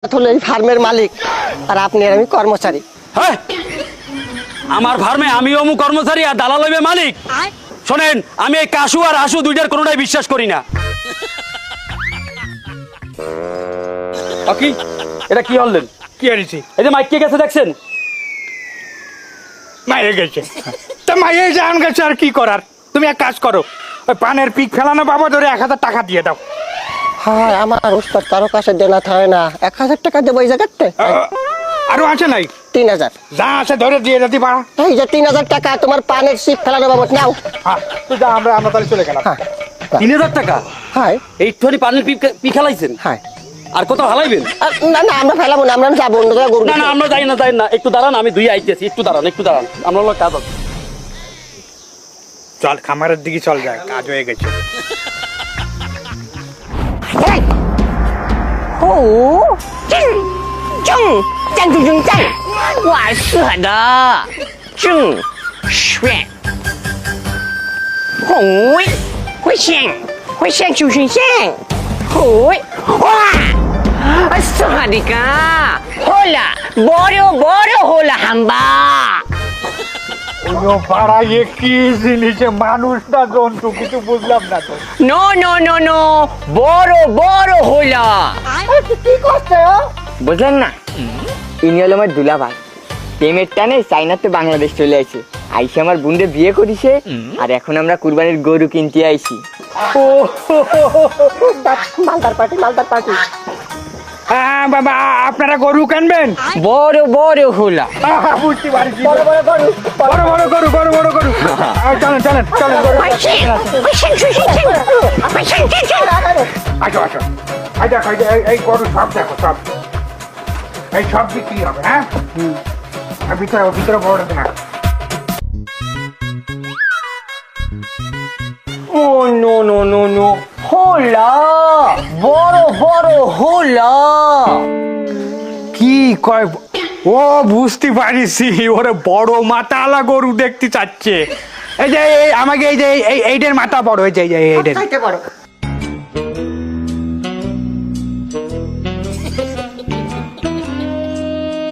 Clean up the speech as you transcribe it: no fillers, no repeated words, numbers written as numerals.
এই ফার্মের মালিক আর আপনি আর আমি কর্মচারী। হ্যাঁ, আমার ফার্মে আমিও কর্মচারী আর দালাল হইবে মালিক। শোনেন, আমি এই কাশু আর আশু দুইটার কোনোটাই বিশ্বাস করি না। কি এটা কি হলেন? কি হয়েছে? এই যে মাইক কে গেছে দেখছেন? মাইরে গেছে তা মাইরে জান গেছে, আর কি করার? তুমি এক কাজ করো, ওই পানের পিক ফেলানো বাবা ধরে 1000 টাকা দিয়ে দাও। হ্যাঁ, আমার উস্তাদ কারো কাছে দেনা থাকে না। 1000 টাকা দেবো এই জায়গাতে। আরো আছে নাই? 3000 যা আছে ধরে দিয়ে দিতে পারা। এই যে 3000 টাকা তোমার পানের সিপ ফেলানো বাবদ নাও। হ্যাঁ তুই যা, আমরা তাহলে চলে গেলাম। হ্যাঁ 3000 টাকা? হ্যাঁ এইটুখানি পানির পি খেলাইছেন? হ্যাঁ। আর কত হালাইবেন? না না, আমরা ফেলাবো না, আমরা যাবো অন্য জায়গায় গরু। না না, আমরা যাই না, একটু দাঁড়ান, আমি দুই আইতেছি। একটু দাঁড়ান, আমরা হলো কাজ আছে। চল খামারের দিকে চল, যায় কাজ হয়ে গেছে।哦，正正正正正正，我是的正选红会选就是选红哇，是的个，好了，বড় হলো হাম্বা। ওই পাড়ায় কি জিনিসে মানুষ না জন্তু কিছু বুঝলাম না তো। নো নো নো নো, বড় হলো। কি করছে? বুঝলেন না, ইনি হলো আমার দুলাভাই। প্রেমের টানে চাইনাতে বাংলাদেশ চলে আসে, আইসে আমার বোনকে বিয়ে করিছে, আর এখন আমরা কুরবানির গরু কিনতে আইছি। মালদার পার্টি। হ্যাঁ বাবা, আপনারা গরু কিনবেন? বড় হলো। বুঝতে পারছি, বড় বড় গরু। চলেন আসো। এই গরু সব দেখো, সব এই সব বিক্রি হবে। হ্যাঁ আর ভিতরে বড় না। ও নো নো নো নো, হলো বড় হলো। কি কয়? ও বুঝতে পারিছি, ওরে বড় মাথাওয়ালা গরু দেখতে চাচ্ছে। এই যে আমাকে এই যে এইটার মাথা বড় হয়েছে, এই যে এইটার। চাইতে বড়।